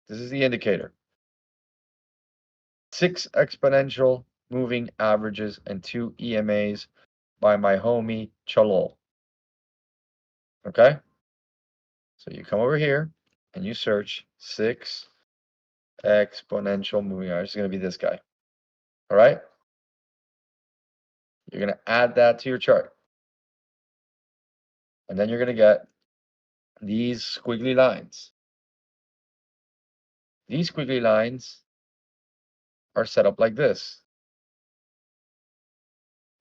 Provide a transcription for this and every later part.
This is the indicator. 6 exponential moving averages and 2 EMAs by my homie Chalol. Okay? So you come over here and you search 6 exponential moving averages. It's going to be this guy. All right? You're going to add that to your chart. And then you're going to get these squiggly lines. These squiggly lines are set up like this.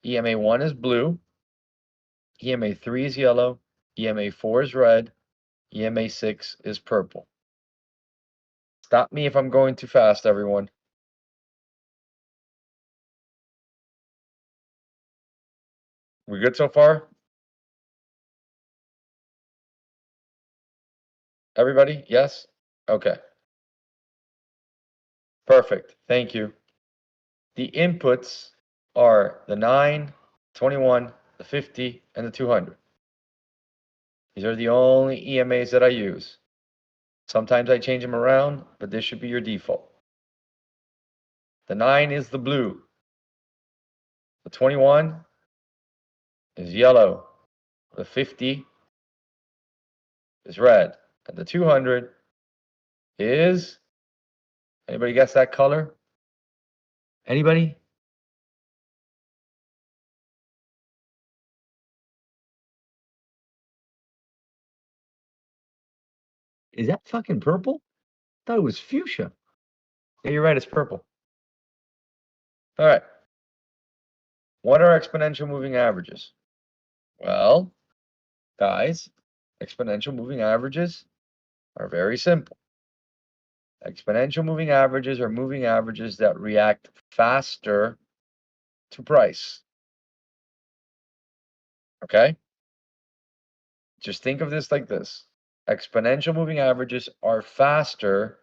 EMA 1 is blue, EMA 3 is yellow, EMA 4 is red, EMA 6 is purple. Stop me if I'm going too fast, everyone. We good so far? Everybody? Yes? Okay. Perfect. Thank you. The inputs are the 9, 21, the 50, and the 200. These are the only EMAs that I use. Sometimes I change them around, but this should be your default. The 9 is the blue. The 21 is yellow. The 50 is red. And the 200 is, anybody guess that color? Anybody? Is that fucking purple? I thought it was fuchsia. Yeah, you're right, it's purple. All right. What are exponential moving averages? Well, guys, exponential moving averages are very simple. Exponential moving averages are moving averages that react faster to price. Okay? Just think of this like this. Exponential moving averages are faster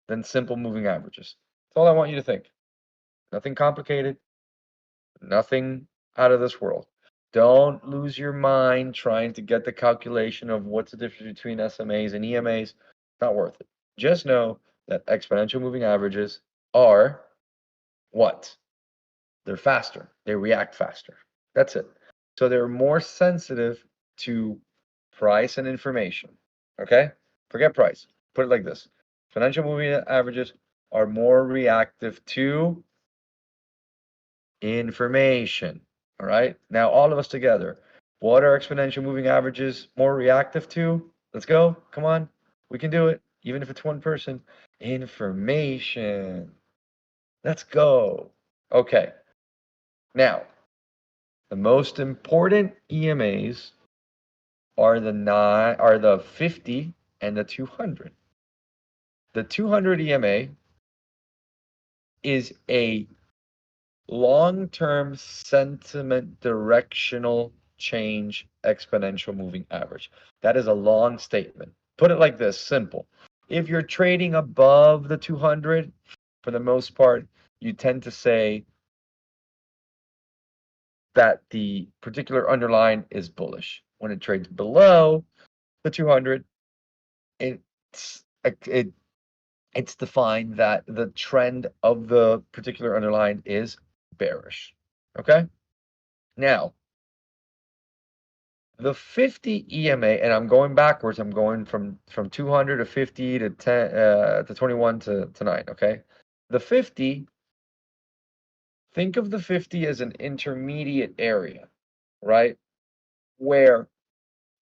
than simple moving averages. That's all I want you to think. Nothing complicated, nothing out of this world. Don't lose your mind trying to get the calculation of what's the difference between SMAs and EMAs. Not worth it. Just know that exponential moving averages are what? They're faster. They react faster. That's it. So they're more sensitive to price and information. Okay? Forget price. Put it like this. Exponential moving averages are more reactive to information. All right? Now, all of us together. What are exponential moving averages more reactive to? Let's go. Come on. We can do it. Even if it's one person. Information. Let's go. Okay. Now, the most important EMAs are the 50 and the 200. The 200 EMA is a long-term sentiment directional change exponential moving average. That is a long statement. Put it like this, simple. If you're trading above the 200, for the most part, you tend to say that the particular underlying is bullish. When it trades below the 200, it's defined that the trend of the particular underlying is bearish. Okay? Now, the 50 EMA, and I'm going backwards. I'm going from 200 to 50 to 10 to 21 to 9. Okay? The 50. Think of the 50 as an intermediate area, right? Where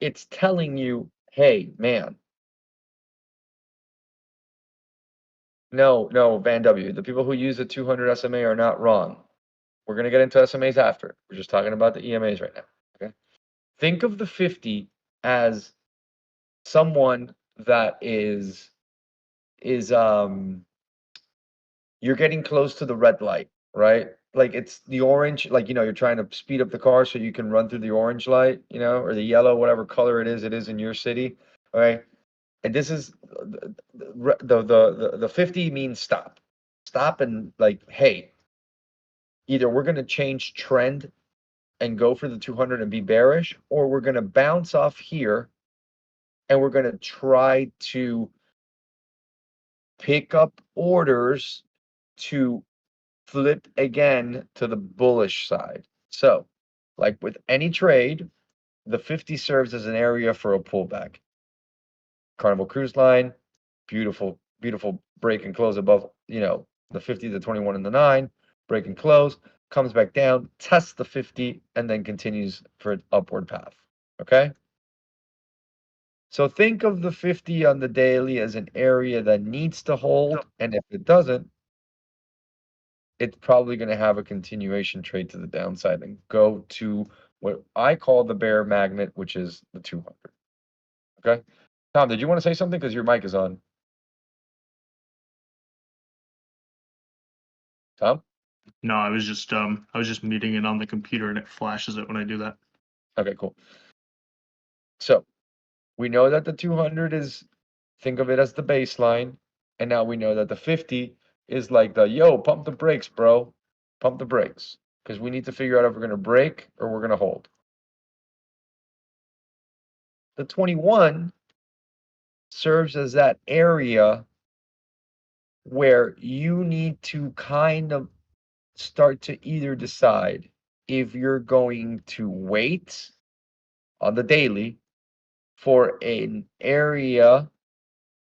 it's telling you, hey, man. No, Van W. The people who use the 200 SMA are not wrong. We're going to get into SMAs after. We're just talking about the EMAs right now. Okay. Think of the 50 as someone that is you're getting close to the red light, right? Like it's the orange, like you're trying to speed up the car so you can run through the orange light, or the yellow, whatever color it is in your city, okay? And this is the 50 means stop. Stop and like, hey, either we're going to change trend and go for the 200 and be bearish, or we're going to bounce off here and we're going to try to pick up orders to flip again to the bullish side. So, like with any trade, the 50 serves as an area for a pullback. Carnival Cruise Line, beautiful, beautiful break and close above, the 50, the 21, and the 9, break and close, comes back down, tests the 50, and then continues for an upward path. Okay? So think of the 50 on the daily as an area that needs to hold, and if it doesn't, it's probably going to have a continuation trade to the downside and go to what I call the bear magnet, which is the 200. Okay? Tom, did you want to say something? Because your mic is on. Tom? No, I was just meeting it on the computer and it flashes it when I do that. Okay, cool. So we know that the 200 is, think of it as the baseline. And now we know that the 50 is like the, yo, pump the brakes, bro. Pump the brakes. Because we need to figure out if we're going to break or we're going to hold. The 21 serves as that area where you need to kind of start to either decide if you're going to wait on the daily for an area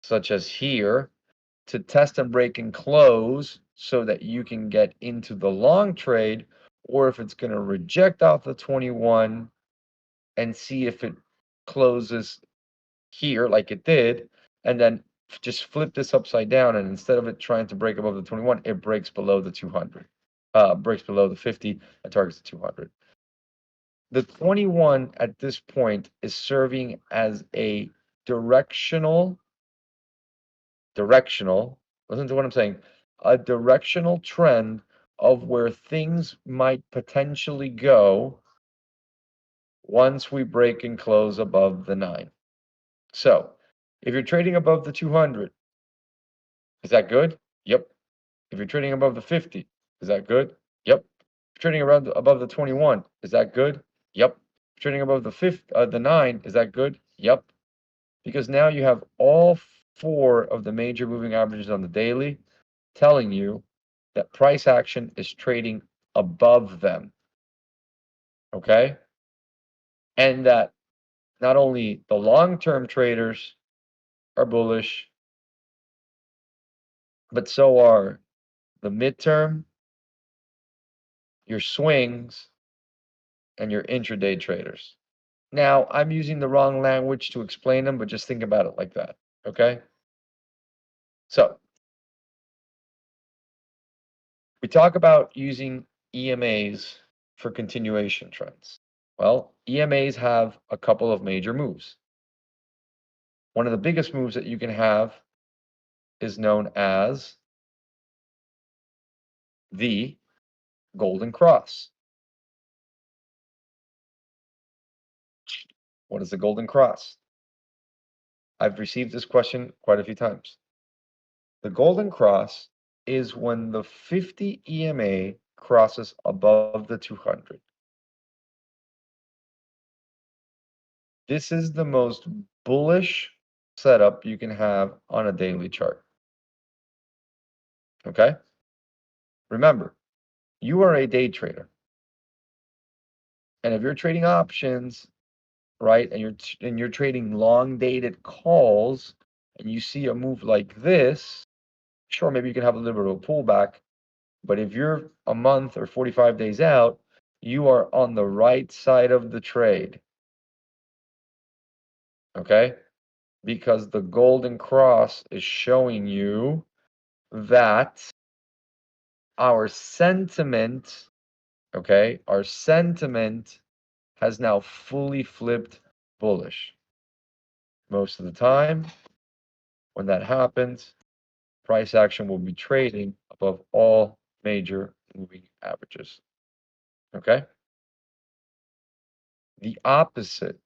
such as here to test and break and close so that you can get into the long trade, or if it's going to reject off the 21 and see if it closes here like it did, and then just flip this upside down, and instead of it trying to break above the 21, it breaks below the 200, breaks below the 50 and targets the 200. The 21 at this point is serving as a directional, listen to what I'm saying, a directional trend of where things might potentially go once we break and close above the 9. So, if you're trading above the 200, is that good? Yep. If you're trading above the 50, is that good? Yep. If you're trading around above the 21, is that good? Yep. If you're trading above the 9, is that good? Yep. Because now you have all 4 of the major moving averages on the daily telling you that price action is trading above them. Okay? And that not only the long-term traders are bullish, but so are the midterm, your swings, and your intraday traders. Now, I'm using the wrong language to explain them, but just think about it like that. Okay? So, we talk about using EMAs for continuation trends. Well, EMAs have a couple of major moves. One of the biggest moves that you can have is known as the Golden Cross. What is the Golden Cross? I've received this question quite a few times. The Golden Cross is when the 50 EMA crosses above the 200. This is the most bullish setup you can have on a daily chart. Okay? Remember, you are a day trader. And if you're trading options, right, and you're trading long dated calls and you see a move like this, sure, maybe you can have a little bit of a pullback, but if you're a month or 45 days out, you are on the right side of the trade. Okay? Because the Golden Cross is showing you that our sentiment, okay, our sentiment has now fully flipped bullish. Most of the time, when that happens, price action will be trading above all major moving averages. Okay? The opposite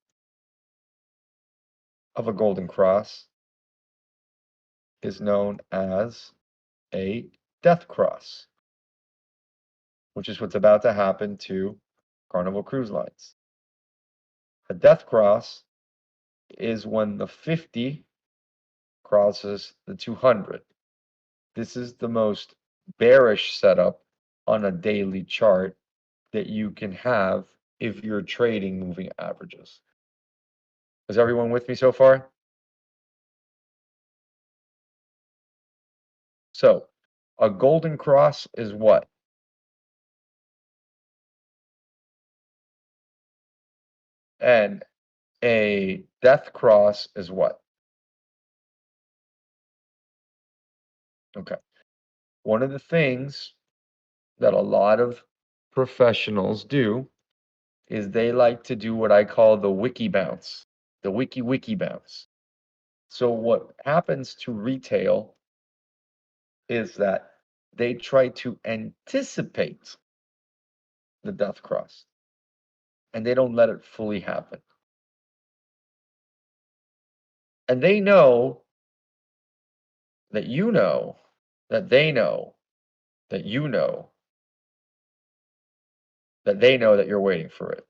of a golden cross is known as a death cross, which is what's about to happen to Carnival Cruise Lines. A death cross is when the 50 crosses the 200. this is the most bearish setup on a daily chart that you can have if you're trading moving averages. Is everyone with me so far? So a golden cross is what? And a death cross is what? Okay. One of the things that a lot of professionals do is they like to do what I call the wiki bounce, the wiki bounce. So what happens to retail is that they try to anticipate the death cross and they don't let it fully happen. And they know that you know that they know that you know that they know that you're waiting for it.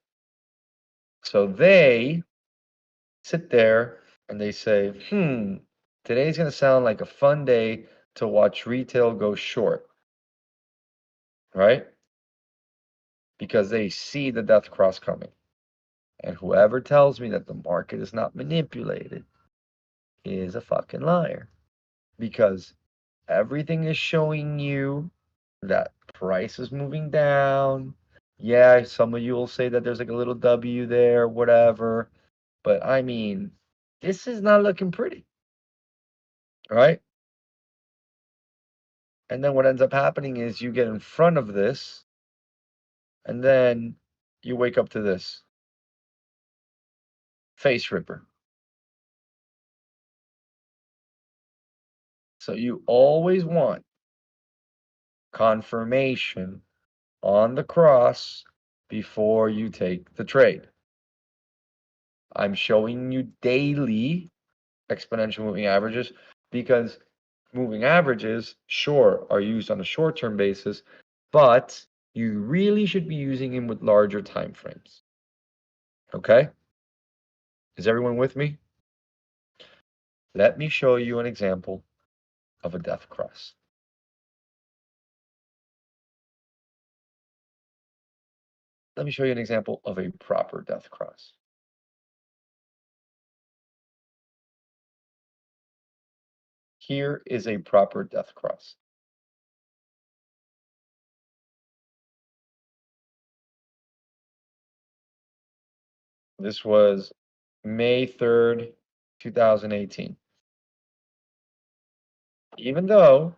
So they sit there and they say, today's going to sound like a fun day to watch retail go short, right? Because they see the death cross coming. And whoever tells me that the market is not manipulated is a fucking liar. Because everything is showing you that price is moving down. Yeah, some of you will say that there's like a little W there, whatever. But I mean, this is not looking pretty, right? And then what ends up happening is you get in front of this, and then you wake up to this face ripper. So you always want confirmation on the cross before you take the trade. I'm showing you daily exponential moving averages because moving averages, sure, are used on a short-term basis, but you really should be using them with larger time frames. Okay? Is everyone with me? Let me show you an example of a death cross. Let me show you an example of a proper death cross. Here is a proper death cross. This was May 3rd, 2018. Even though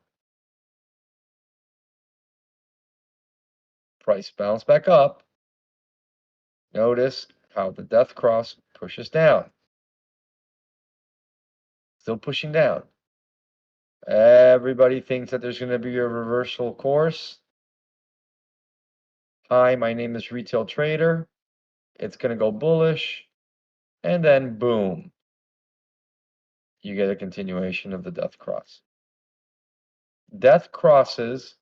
price bounced back up, notice how the death cross pushes down. Still pushing down. Everybody thinks that there's going to be a reversal course. Hi, my name is Retail Trader. It's going to go bullish. And then boom, you get a continuation of the death cross. Death crosses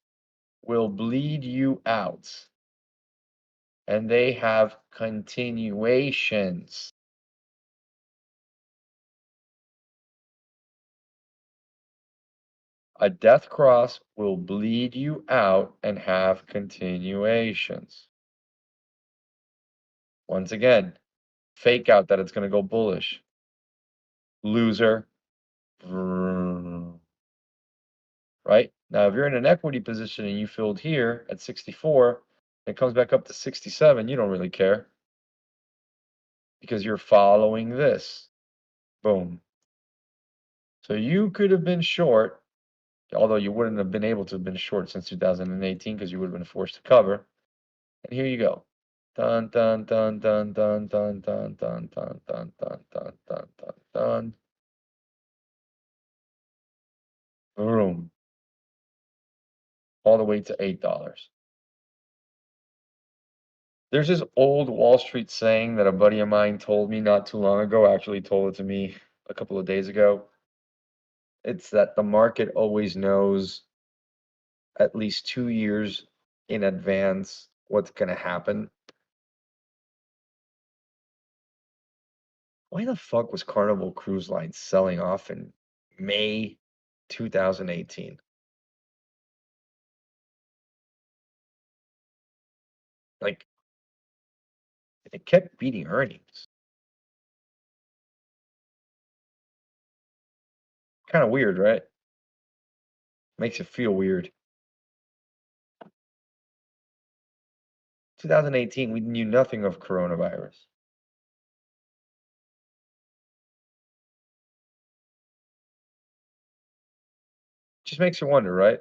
will bleed you out. And they have continuations. A death cross will bleed you out and have continuations. Once again, fake out that it's going to go bullish. Loser. Right? Now, if you're in an equity position and you filled here at 64, and it comes back up to 67, you don't really care because you're following this. Boom. So you could have been short, although you wouldn't have been able to have been short since 2018 because you would have been forced to cover. And here you go. Dun dun dun dun dun dun dun dun dun dun dun dun dun dun dun. Boom. All the way to $8. There's this old Wall Street saying that a buddy of mine told me not too long ago, actually told it to me a couple of days ago. It's that the market always knows at least 2 years in advance what's going to happen. Why the fuck was Carnival Cruise Line selling off in May 2018? Like, it kept beating earnings. Kind of weird, right? Makes it feel weird. 2018, we knew nothing of coronavirus. Just makes you wonder, right?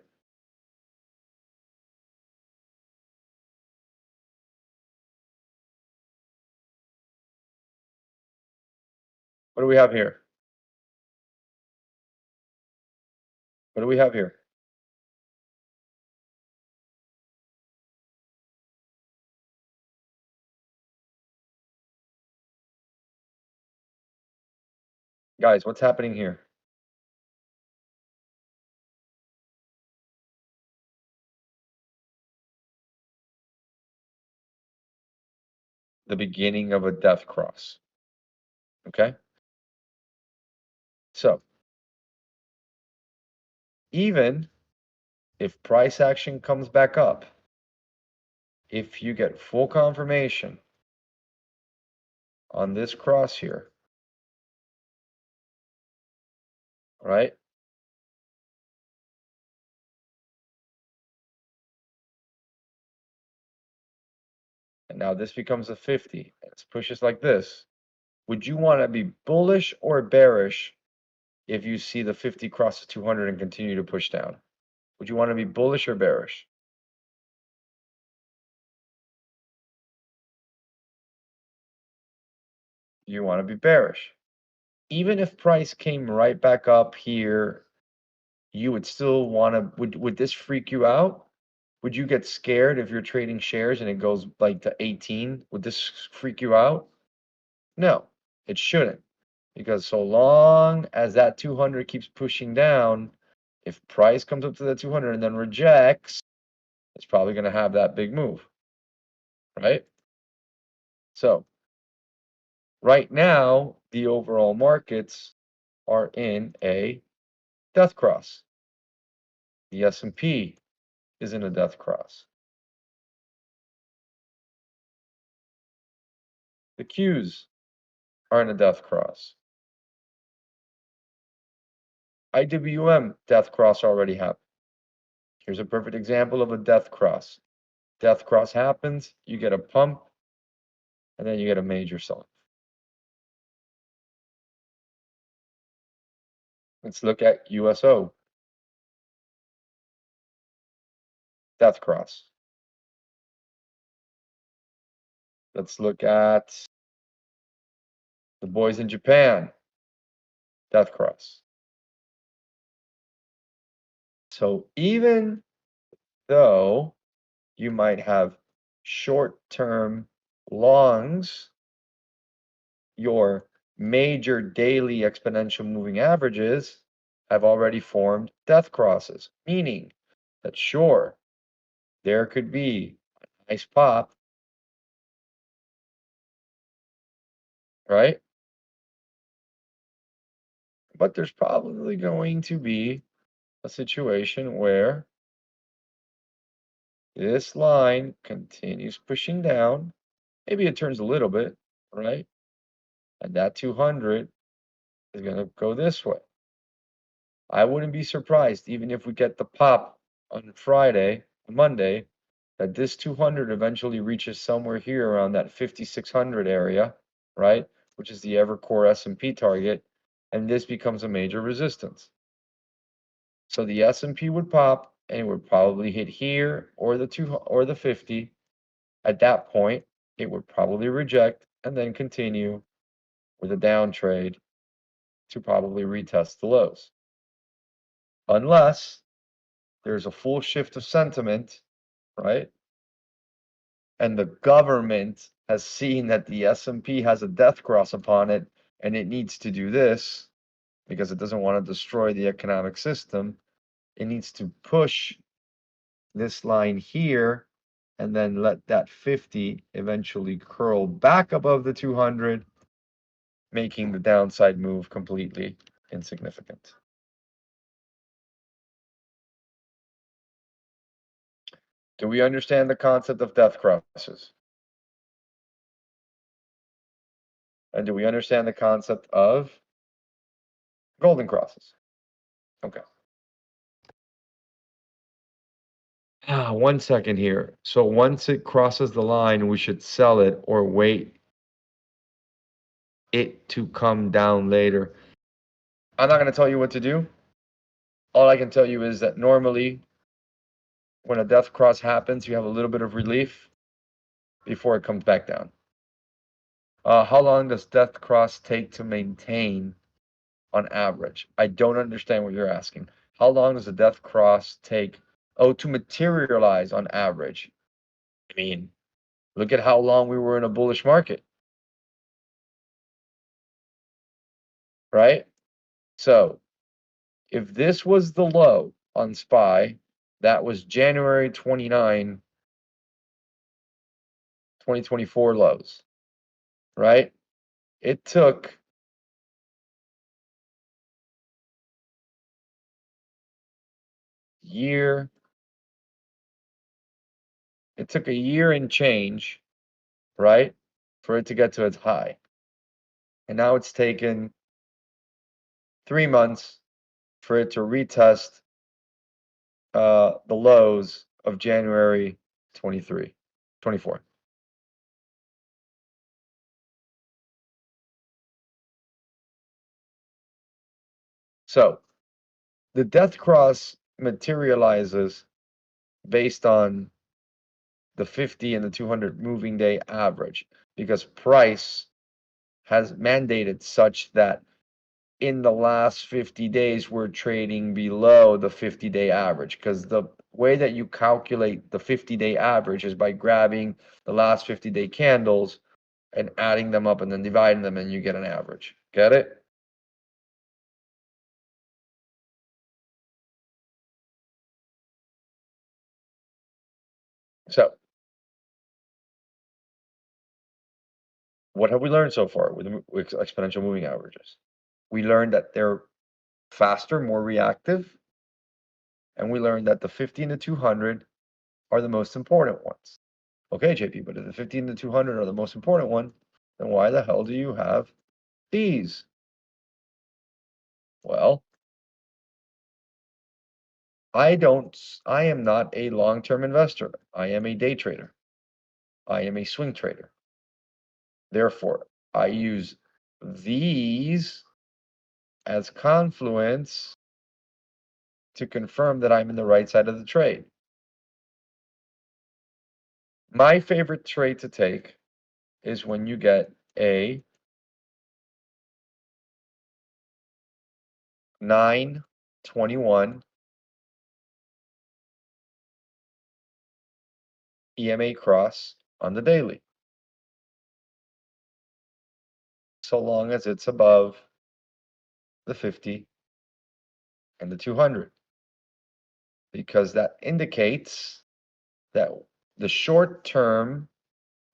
What do we have here? What do we have here? Guys, what's happening here? The beginning of a death cross. Okay? So, even if price action comes back up, if you get full confirmation on this cross here, right? And now this becomes a 50. It pushes like this. Would you want to be bullish or bearish if you see the 50 cross the 200 and continue to push down? Would you want to be bullish or bearish? You want to be bearish. Even if price came right back up here, you would still want to, would this freak you out? Would you get scared if you're trading shares and it goes like to 18? Would this freak you out? No, it shouldn't. Because so long as that 200 keeps pushing down, if price comes up to the 200 and then rejects, it's probably going to have that big move, right? So right now, the overall markets are in a death cross. The S&P is in a death cross. The Qs are in a death cross. IWM death cross already happened. Here's a perfect example of a death cross. Death cross happens, you get a pump, and then you get a major sell. Let's look at USO. Death cross. Let's look at the boys in Japan. Death cross. So even though you might have short-term longs, your major daily exponential moving averages have already formed death crosses, meaning that sure, there could be a nice pop, right? But there's probably going to be a situation where this line continues pushing down. Maybe it turns a little bit, right? And that 200 is going to go this way. I wouldn't be surprised, even if we get the pop on Friday, Monday, that this 200 eventually reaches somewhere here around that 5,600 area, right? Which is the Evercore S&P target, and this becomes a major resistance. So the S&P would pop, and it would probably hit here or the 50. At that point, it would probably reject and then continue with a down trade to probably retest the lows. Unless there's a full shift of sentiment, right? And the government has seen that the S&P has a death cross upon it and it needs to do this because it doesn't want to destroy the economic system. It needs to push this line here and then let that 50 eventually curl back above the 200, making the downside move completely insignificant. Do we understand the concept of death crosses? And do we understand the concept of golden crosses? Okay. 1 second here. So once it crosses the line, we should sell it or wait it to come down later. I'm not going to tell you what to do. All I can tell you is that normally when a death cross happens, you have a little bit of relief before it comes back down. How long does death cross take to maintain on average? I don't understand what you're asking. How long does a death cross take, to materialize on average? I mean, look at how long we were in a bullish market, right? So if this was the low on SPY, that was January 29, 2024 lows, right? It took year, it took a year and change, right, for it to get to its high. And now it's taken 3 months for it to retest the lows of January 23, 24. So the death cross materializes based on the 50 and the 200 moving day average because price has mandated such that in the last 50 days we're trading below the 50-day average because the way that you calculate the 50-day average is by grabbing the last 50-day candles and adding them up and then dividing them and you get an average. Get it? So what have we learned so far with exponential moving averages? We learned that they're faster, more reactive, and we learned that the 50 and the 200 are the most important ones. Okay, JP, but if the 50 and the 200 are the most important one, then why the hell do you have these? Well, I am not a long-term investor. I am a day trader. I am a swing trader. Therefore, I use these as confluence to confirm that I'm in the right side of the trade. My favorite trade to take is when you get a 921 EMA cross on the daily, so long as it's above the 50 and the 200, because that indicates that the short term,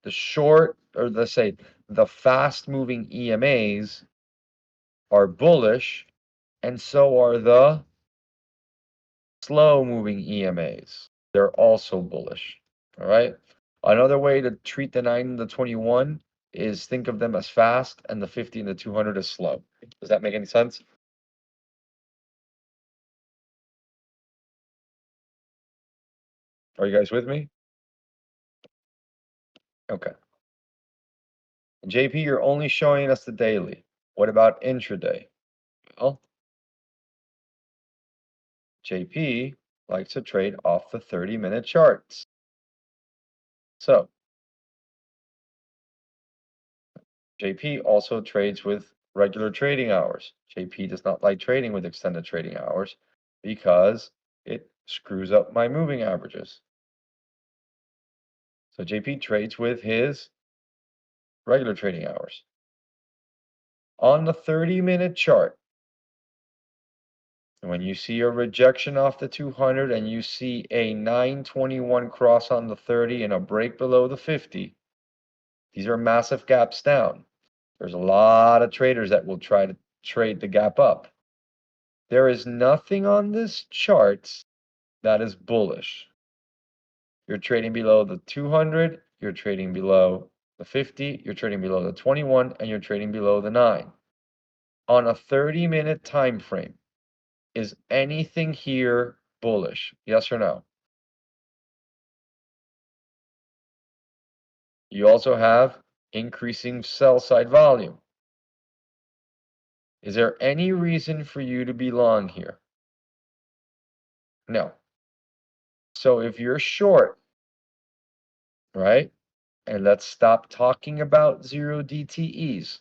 or let's say the fast moving EMAs are bullish, and so are the slow moving EMAs. They're also bullish. All right. Another way to treat the 9 and the 21 is think of them as fast and the 50 and the 200 as slow. Does that make any sense? Are you guys with me? Okay. JP, you're only showing us the daily. What about intraday? Well, JP likes to trade off the 30-minute charts. So JP also trades with regular trading hours. JP does not like trading with extended trading hours because it screws up my moving averages. So JP trades with his regular trading hours. On the 30-minute chart, when you see a rejection off the 200 and you see a 921 cross on the 30 and a break below the 50, these are massive gaps down. There's a lot of traders that will try to trade the gap up. There is nothing on this chart that is bullish. You're trading below the 200, you're trading below the 50, you're trading below the 21, and you're trading below the 9. On a 30-minute time frame, is anything here bullish? Yes or no? You also have increasing sell side volume. Is there any reason for you to be long here? No. So if you're short, right? And let's stop talking about 0 DTEs.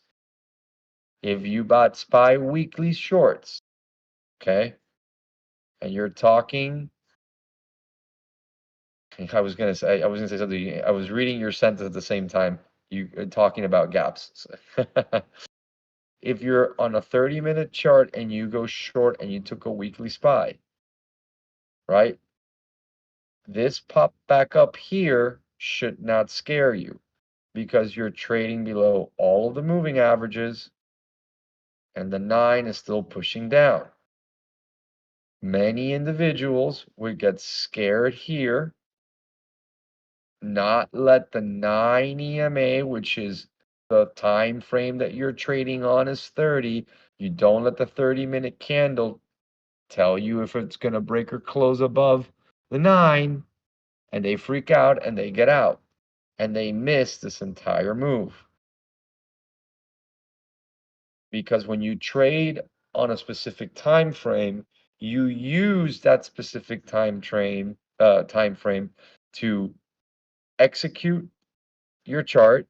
If you bought SPY weekly shorts, okay, and you're talking, I was gonna say something. I was reading your sentence at the same time. You talking about gaps. If you're on a 30-minute chart and you go short and you took a weekly SPY, right? This pop back up here should not scare you because you're trading below all of the moving averages and the 9 is still pushing down. Many individuals would get scared here, not let the 9 EMA, which is the time frame that you're trading on, is 30. You don't let the 30-minute candle tell you if it's going to break or close above the 9, and they freak out and they get out and they miss this entire move. Because when you trade on a specific time frame, you use that specific time frame to execute your chart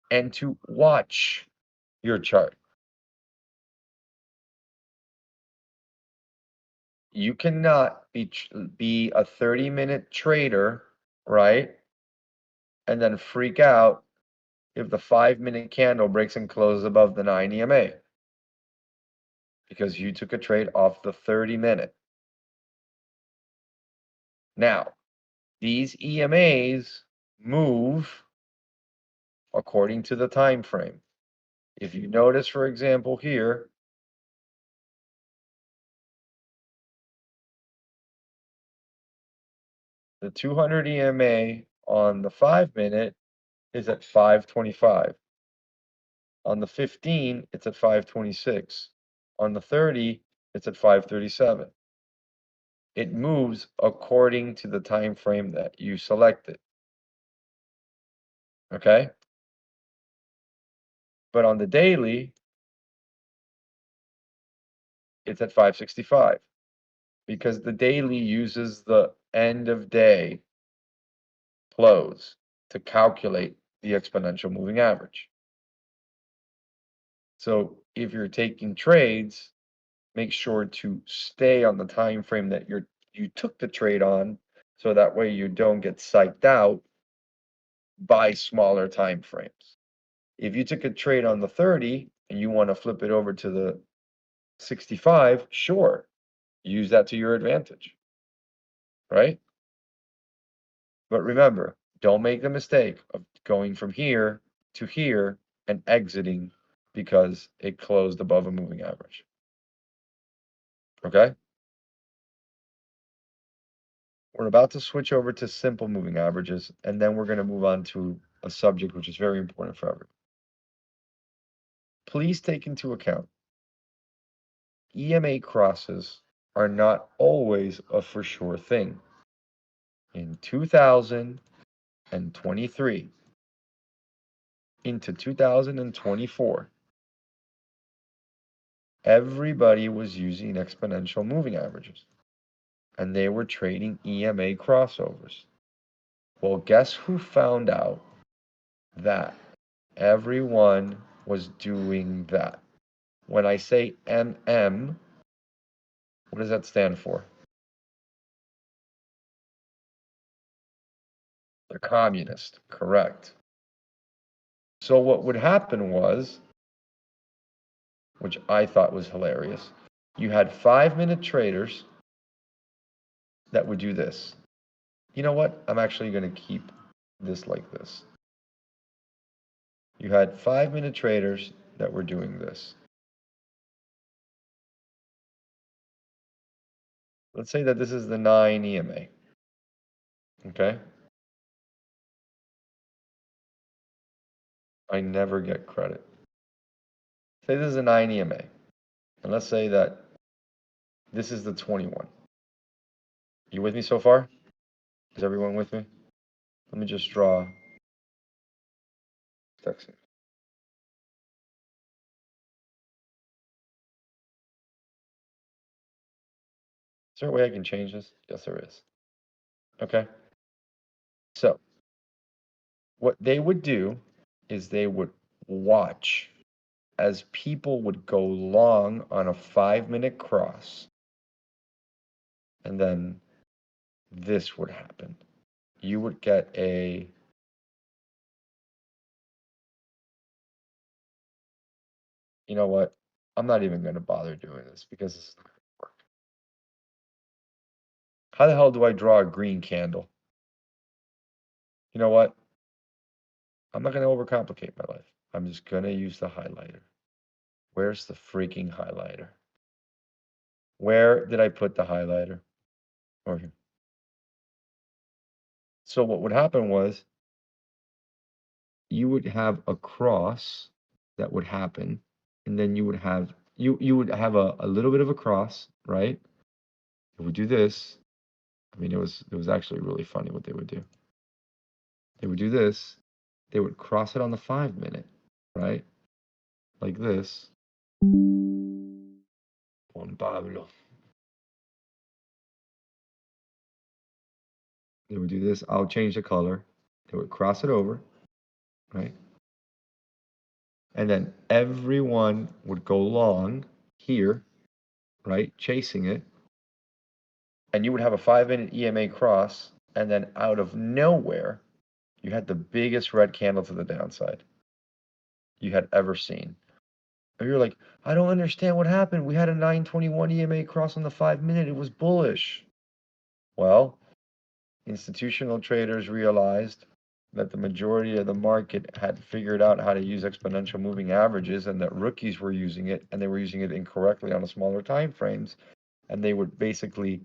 and to watch your chart. You cannot be a 30-minute trader, right? And then freak out if the 5-minute candle breaks and closes above the 9 EMA because you took a trade off the 30-minute. Now, these EMAs move according to the time frame. If you notice, for example, here, the 200 EMA on the 5-minute is at 525. On the 15, it's at 526. On the 30, it's at 537. It moves according to the time frame that you selected. Okay? But on the daily, it's at 565 because the daily uses the end of day close to calculate the exponential moving average. So if you're taking trades, make sure to stay on the time frame that you took the trade on, so that way you don't get psyched out by smaller time frames. If you took a trade on the 30 and you want to flip it over to the 65, sure, use that to your advantage, right? But remember, don't make the mistake of going from here to here and exiting because it closed above a moving average. Okay? We're about to switch over to simple moving averages, and then we're going to move on to a subject which is very important for everyone. Please take into account EMA crosses are not always a for sure thing. In 2023 into 2024, everybody was using exponential moving averages, and they were trading EMA crossovers. Well, guess who found out that everyone was doing that? When I say MM, what does that stand for? The communist, correct. So what would happen was, which I thought was hilarious, you had 5-minute traders that would do this. You know what? I'm actually going to keep this like this. You had 5-minute traders that were doing this. Let's say that this is the 9 EMA. Okay? I never get credit. Say this is a 9 EMA, and let's say that this is the 21. You with me so far? Is everyone with me? Let me just draw. Is there a way I can change this? Yes, there is. Okay. So what they would do is they would watch as people would go long on a 5-minute cross, and then this would happen. You would get a you know what? I'm not even going to bother doing this because this is not going to work. How the hell do I draw a green candle? You know what? I'm not going to overcomplicate my life. I'm just going to use the highlighter. Where's the freaking highlighter? Where did I put the highlighter? Over here. So what would happen was you would have a cross that would happen, and then you would have a little bit of a cross, right? It would do this. I mean, it was actually really funny what they would do. They would do this. They would cross it on the 5-minute, right? Like this. Juan Pablo. They would do this. I'll change the color. They would cross it over, right? And then everyone would go long here, right? Chasing it. And you would have a 5-minute EMA cross. And then out of nowhere, you had the biggest red candle to the downside you had ever seen. And you're like, I don't understand what happened. We had a 921 EMA cross on the 5-minute. It was bullish. Well, institutional traders realized that the majority of the market had figured out how to use exponential moving averages, and that rookies were using it, and they were using it incorrectly on the smaller time frames, and they would basically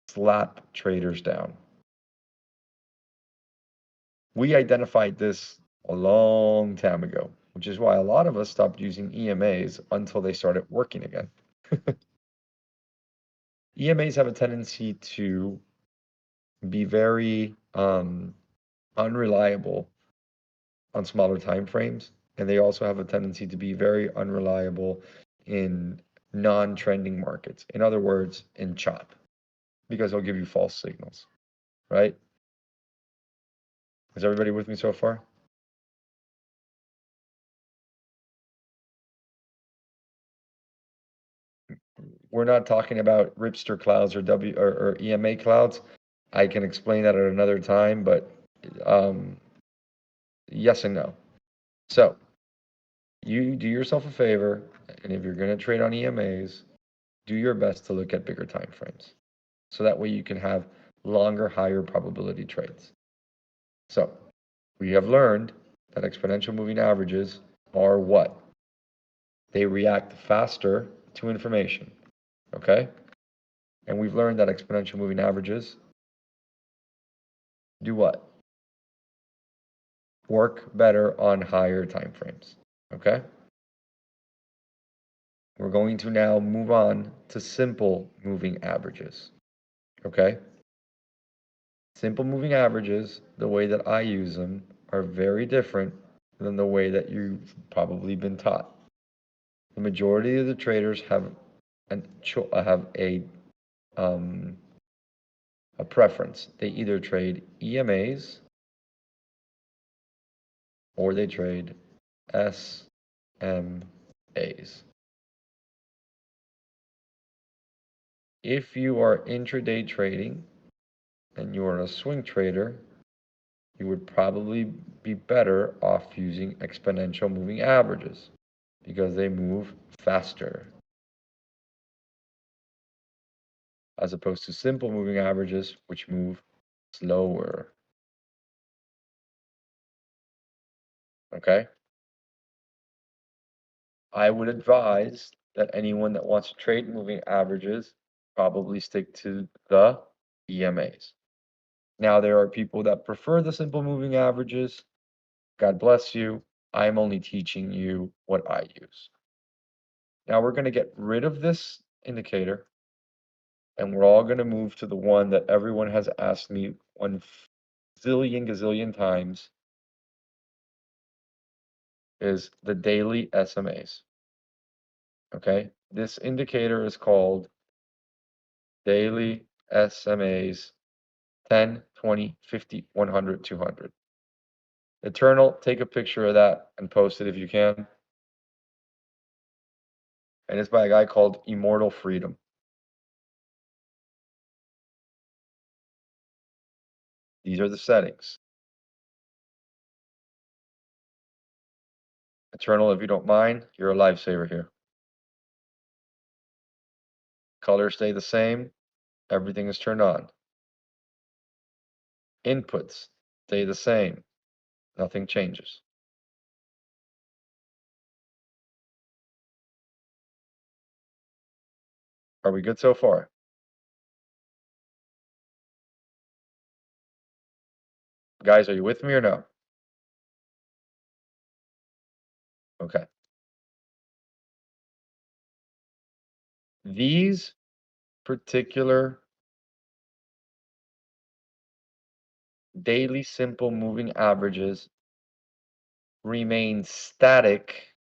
slap traders down. We identified this a long time ago, which is why a lot of us stopped using EMAs until they started working again. EMAs have a tendency to be very unreliable on smaller time frames, and they also have a tendency to be very unreliable in non-trending markets. In other words, in chop, because they'll give you false signals, right? Is everybody with me so far? We're not talking about Ripster clouds or EMA clouds. I can explain that at another time, but yes and no. So you do yourself a favor, and if you're going to trade on EMAs, do your best to look at bigger time frames. So that way you can have longer, higher probability trades. So we have learned that exponential moving averages are what? They react faster to information, okay? And we've learned that exponential moving averages do what? Work better on higher time frames, okay? We're going to now move on to simple moving averages, okay? Simple moving averages, the way that I use them, are very different than the way that you've probably been taught. The majority of the traders have a preference. They either trade EMAs or they trade SMAs. If you are intraday trading and you are a swing trader, you would probably be better off using exponential moving averages because they move faster, as opposed to simple moving averages, which move slower. Okay? I would advise that anyone that wants to trade moving averages probably stick to the EMAs. Now, there are people that prefer the simple moving averages. God bless you. I'm only teaching you what I use. Now we're going to get rid of this indicator, and we're all going to move to the one that everyone has asked me 1 gazillion times, is the daily SMAs. Okay, this indicator is called daily SMAs 10, 20, 50, 100, 200. Eternal, take a picture of that and post it if you can. And it's by a guy called Immortal Freedom. These are the settings. Eternal, if you don't mind, you're a lifesaver here. Colors stay the same. Everything is turned on. Inputs stay the same. Nothing changes. Are we good so far? Guys, are you with me or no? Okay. These particular daily simple moving averages remain static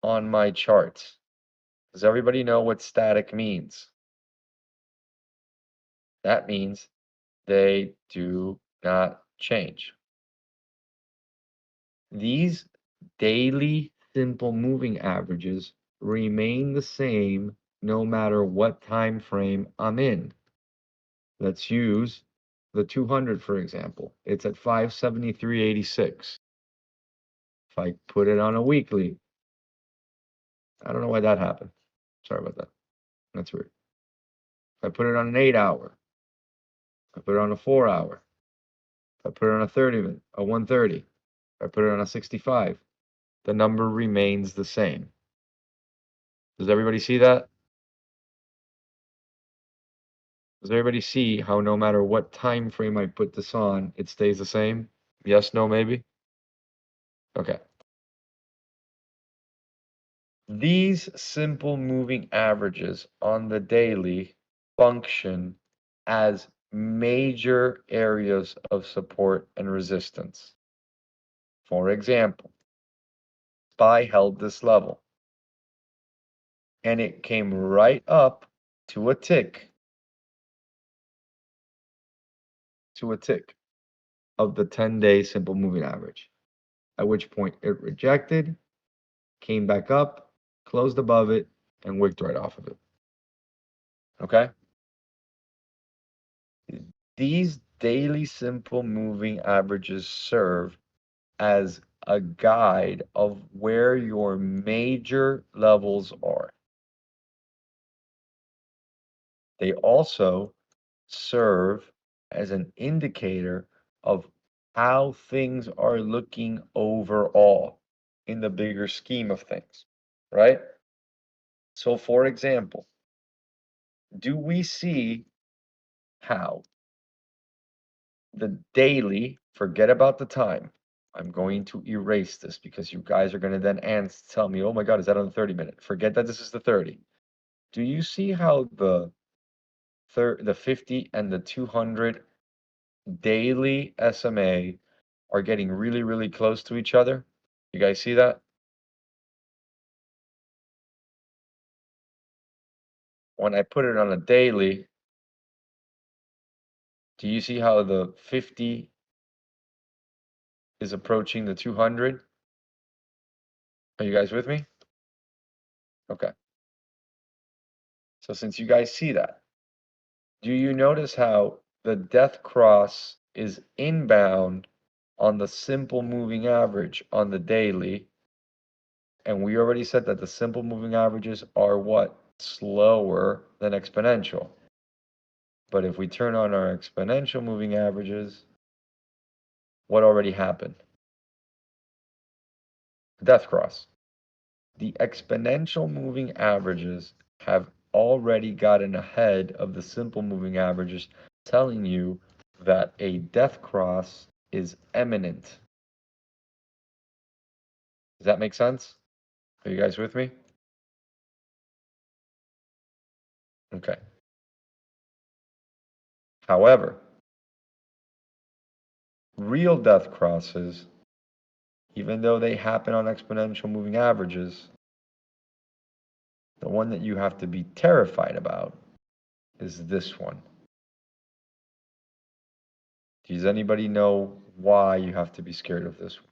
on my charts. Does everybody know what static means? That means they do not change. These daily simple moving averages remain the same no matter what time frame I'm in. Let's use the 200 for example. It's at 573.86. If I put it on a weekly, I don't know why that happened. Sorry about that. That's weird. If I put it on an 8-hour, if I put it on a 4-hour, if I put it on a 30-minute, a 130, if I put it on a 65, the number remains the same. Does everybody see that? Does everybody see how no matter what time frame I put this on, it stays the same? Yes, no, maybe? Okay. These simple moving averages on the daily function as major areas of support and resistance. For example, SPY held this level and it came right up to a tick of the 10-day simple moving average, at which point it rejected, came back up, closed above it, and wicked right off of it. Okay? These daily simple moving averages serve as a guide of where your major levels are. They also serve as an indicator of how things are looking overall in the bigger scheme of things, right? So, for example, do we see how the daily, forget about the time. I'm going to erase this because you guys are going to then tell me, oh my God, is that on the 30-minute? Forget that this is the 30. Do you see how the 50 and the 200 daily SMA are getting really, really close to each other? You guys see that? When I put it on a daily, do you see how the 50 is approaching the 200? Are you guys with me? Okay. So since you guys see that, do you notice how the death cross is inbound on the simple moving average on the daily? And we already said that the simple moving averages are what? Slower than exponential. But if we turn on our exponential moving averages, what already happened? Death cross. The exponential moving averages have already gotten ahead of the simple moving averages, telling you that a death cross is imminent. Does that make sense? Are you guys with me? Okay. However, real death crosses, even though they happen on exponential moving averages, the one that you have to be terrified about is this one. Does anybody know why you have to be scared of this one?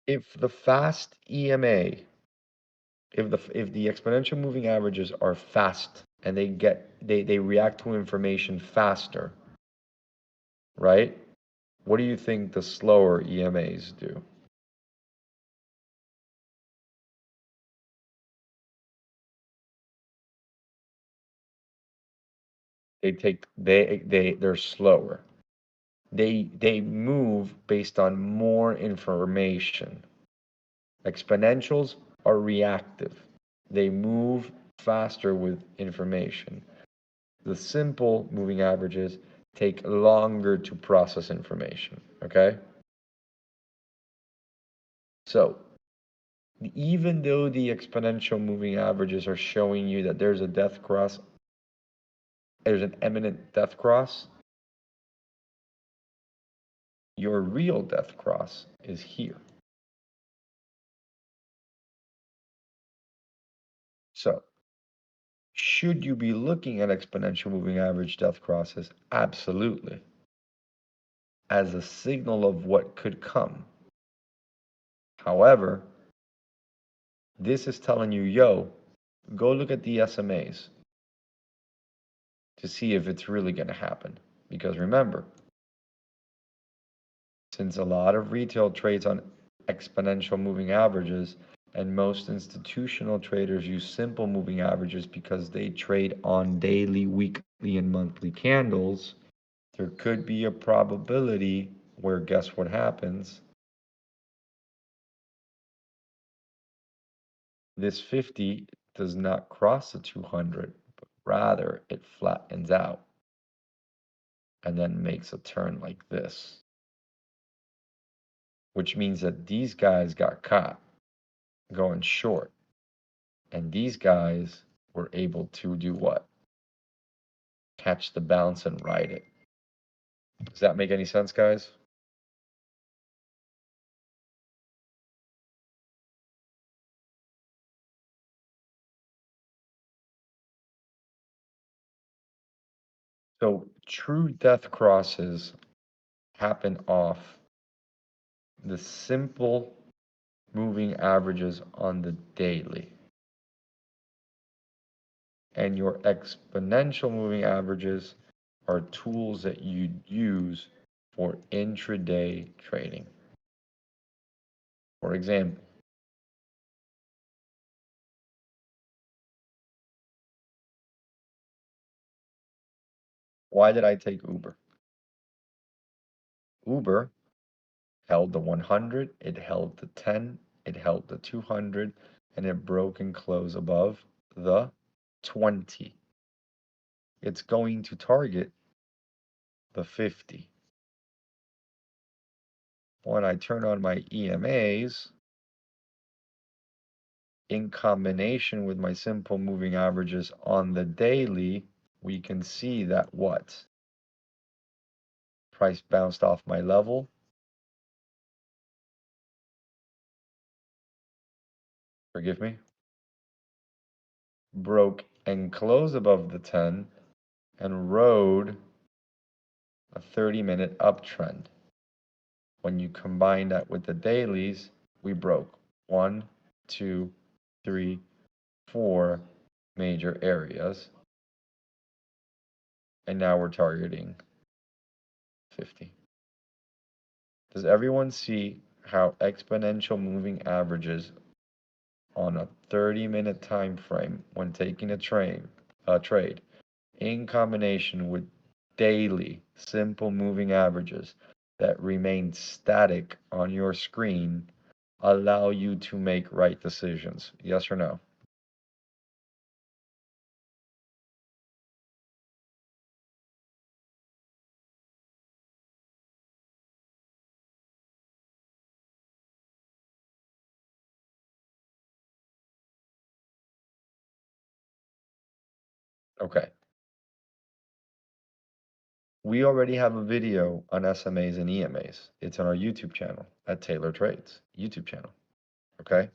If the fast EMA, if the exponential moving averages are fast and they react to information faster, right? What do you think the slower EMAs do? They're slower. They move based on more information. Exponentials are reactive. They move faster with information. The simple moving averages take longer to process information, okay? So even though the exponential moving averages are showing you that there's a death cross, there's an imminent death cross, your real death cross is here. So should you be looking at exponential moving average death crosses? Absolutely. As a signal of what could come. However, this is telling you, yo, go look at the SMAs to see if it's really going to happen. Because remember, since a lot of retail trades on exponential moving averages and most institutional traders use simple moving averages because they trade on daily, weekly, and monthly candles, there could be a probability where guess what happens? This 50 does not cross the 200, but rather it flattens out and then makes a turn like this, which means that these guys got caught going short, and these guys were able to do what? Catch the bounce and ride it. Does that make any sense, guys? So true death crosses happen off the simple moving averages on the daily. And your exponential moving averages are tools that you use for intraday trading. For example, why did I take Uber? Uber held the 100, it held the 10, it held the 200, and it broke and closed above the 20. It's going to target the 50. When I turn on my EMAs, in combination with my simple moving averages on the daily, we can see that what? Price bounced off my level. Forgive me. Broke and closed above the 10 and rode a 30-minute uptrend. When you combine that with the dailies, we broke 1, 2, 3, 4 major areas. And now we're targeting 50. Does everyone see how exponential moving averages on a 30-minute time frame when taking a trade in combination with daily simple moving averages that remain static on your screen allow you to make right decisions? Yes or no? Okay. We already have a video on SMAs and EMAs. It's on our YouTube channel at Taylor Trades YouTube channel. Okay.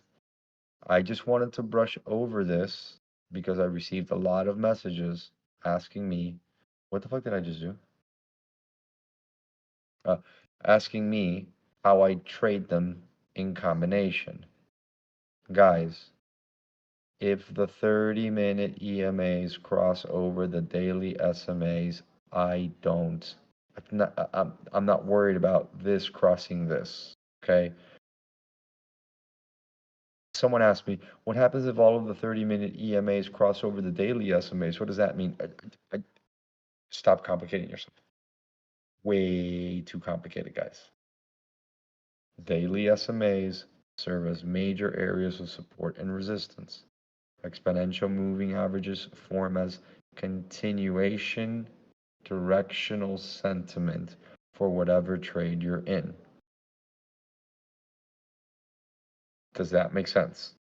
I just wanted to brush over this because I received a lot of messages asking me, what the fuck did I just do? Asking me how I trade them in combination. Guys, if the 30-minute EMAs cross over the daily SMAs, I'm not worried about this crossing this, okay? Someone asked me, what happens if all of the 30-minute EMAs cross over the daily SMAs? What does that mean? Stop complicating yourself. Way too complicated, guys. Daily SMAs serve as major areas of support and resistance. Exponential moving averages form as continuation directional sentiment for whatever trade you're in. Does that make sense?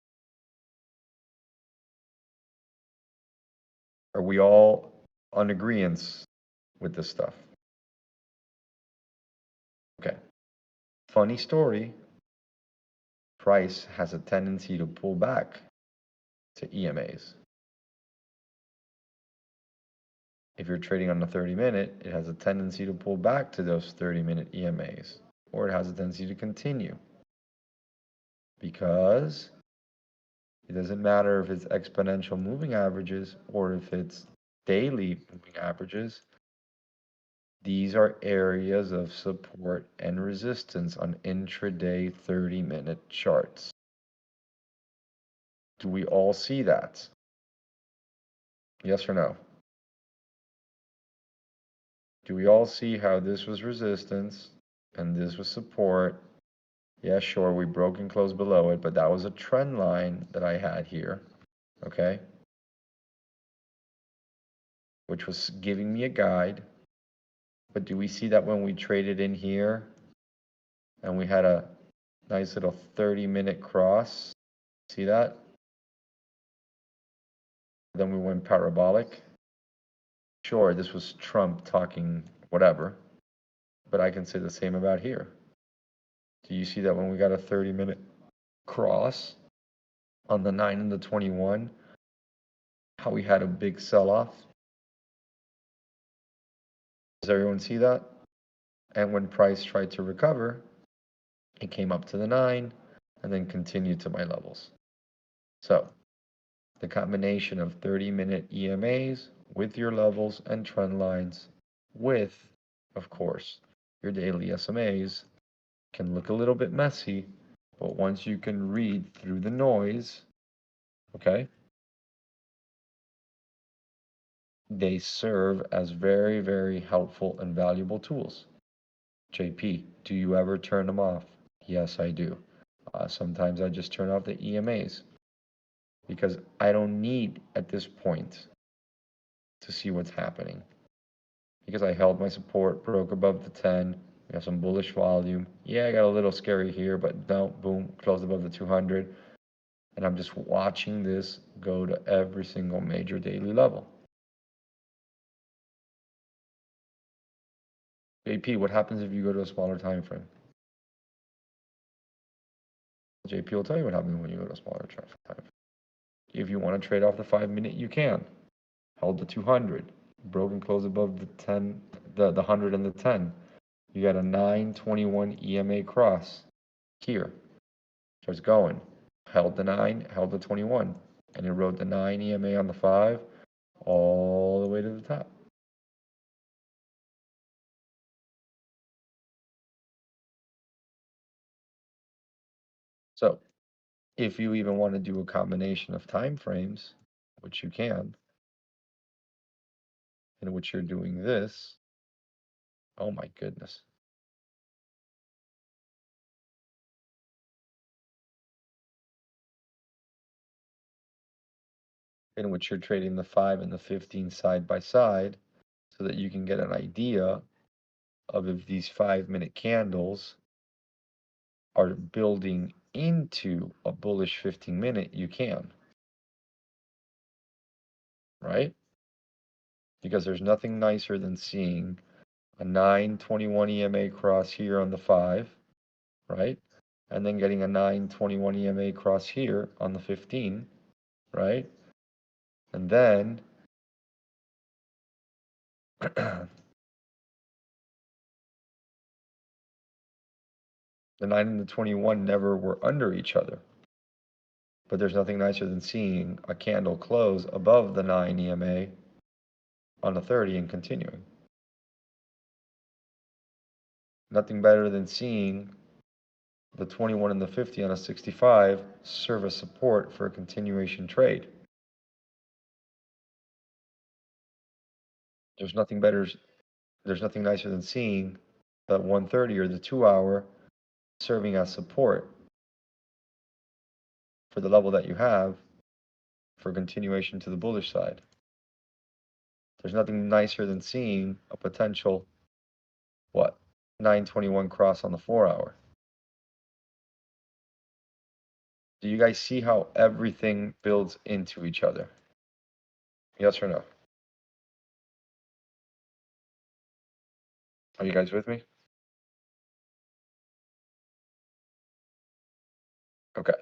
Are we all on agreement with this stuff? Okay. Funny story. Price has a tendency to pull back to EMAs. If you're trading on the 30-minute, it has a tendency to pull back to those 30-minute EMAs, or it has a tendency to continue. Because it doesn't matter if it's exponential moving averages or if it's daily moving averages. These are areas of support and resistance on intraday 30-minute charts. Do we all see that? Yes or no? Do we all see how this was resistance and this was support? Yeah, sure, we broke and closed below it, but that was a trend line that I had here, okay? Which was giving me a guide. But do we see that when we traded in here and we had a nice little 30-minute cross? See that? Then we went parabolic. Sure, this was Trump talking whatever, but I can say the same about here. Do you see that when we got a 30-minute cross on the 9 and the 21, how we had a big sell-off? Does everyone see that? And when price tried to recover, it came up to the 9 and then continued to my levels. So the combination of 30-minute EMAs with your levels and trend lines with, of course, your daily SMAs can look a little bit messy, but once you can read through the noise, okay, they serve as very, very helpful and valuable tools. JP, do you ever turn them off? Yes, I do. Sometimes I just turn off the EMAs because I don't need at this point to see what's happening. Because I held my support, broke above the 10, we have some bullish volume. Yeah, I got a little scary here, but no, boom, closed above the 200. And I'm just watching this go to every single major daily level. JP, what happens if you go to a smaller time frame? JP will tell you what happens when you go to a smaller time frame. If you want to trade off the 5-minute, you can. Held the 200, broke and closed above the 10, the 100 and the 10. You got a 921 EMA cross here. Starts going. Held the 9, held the 21, and it rode the 9 EMA on the 5 all the way to the top. So if you even want to do a combination of time frames, which you can, in which you're doing this, oh my goodness. In which you're trading the 5 and the 15 side by side so that you can get an idea of if these 5-minute candles are building into a bullish 15-minute, you can. Right? because there's nothing nicer than seeing a 921 EMA cross here on the 5, right? And then getting a 921 EMA cross here on the 15, right? And then the 9 and the 21 never were under each other. But there's nothing nicer than seeing a candle close above the 9 EMA on the 30 and continuing. Nothing better than seeing the 21 and the 50 on a 65 serve as support for a continuation trade. There's nothing nicer than seeing the 130 or the 2-hour serving as support for the level that you have for continuation to the bullish side. There's nothing nicer than seeing a potential, 921 cross on the 4-hour. Do you guys see how everything builds into each other? Yes or no? Are you guys with me? Okay.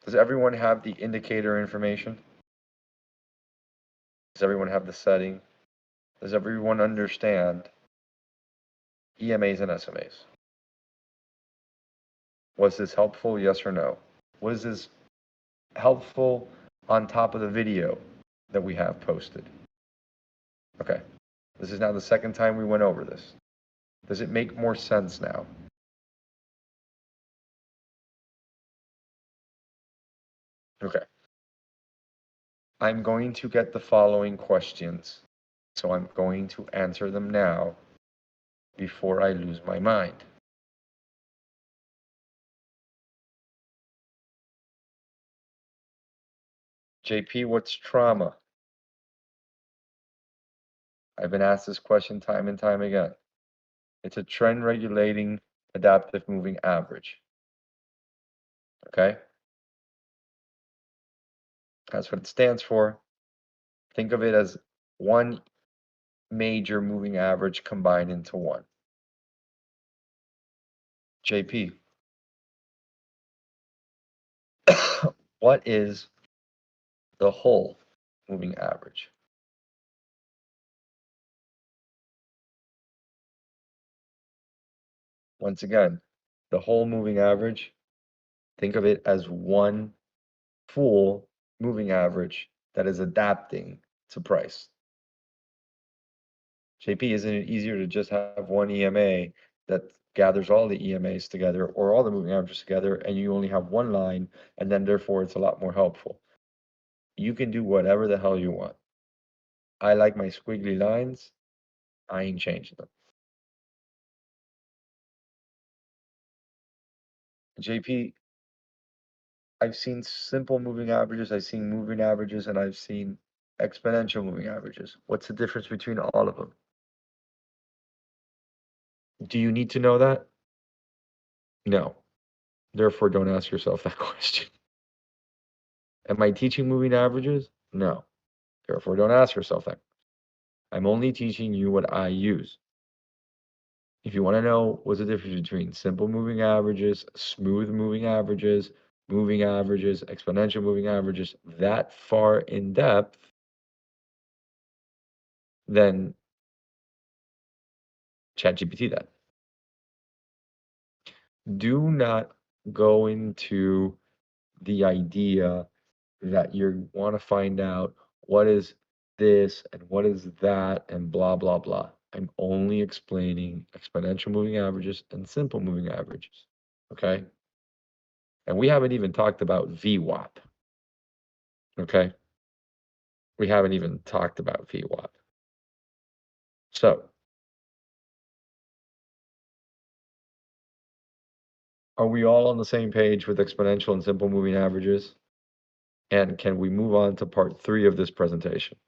Does everyone have the indicator information? Does everyone have the setting? Does everyone understand EMAs and SMAs? Was this helpful, yes or no? Was this helpful on top of the video that we have posted? Okay. This is now the second time we went over this. Does it make more sense now? Okay. I'm going to get the following questions, so I'm going to answer them now before I lose my mind. JP, what's trauma? I've been asked this question time and time again. It's a trend regulating adaptive moving average. Okay? That's what it stands for. Think of it as one major moving average combined into one. JP, what is the whole moving average? Once again, the whole moving average, think of it as one full moving average that is adapting to price. JP, isn't it easier to just have one EMA that gathers all the EMAs together or all the moving averages together and you only have one line and then therefore it's a lot more helpful? You can do whatever the hell you want. I like my squiggly lines. I ain't changing them. JP, I've seen simple moving averages, I've seen moving averages, and I've seen exponential moving averages. What's the difference between all of them? Do you need to know that? No. Therefore, don't ask yourself that question. Am I teaching moving averages? No. Therefore, don't ask yourself that. I'm only teaching you what I use. If you want to know what's the difference between simple moving averages, smooth moving averages, exponential moving averages, that far in depth, then ChatGPT that. Do not go into the idea that you want to find out what is this and what is that and blah, blah, blah. I'm only explaining exponential moving averages and simple moving averages, okay? And we haven't even talked about VWAP, okay? We haven't even talked about VWAP. So, are we all on the same page with exponential and simple moving averages? And can we move on to part 3 of this presentation?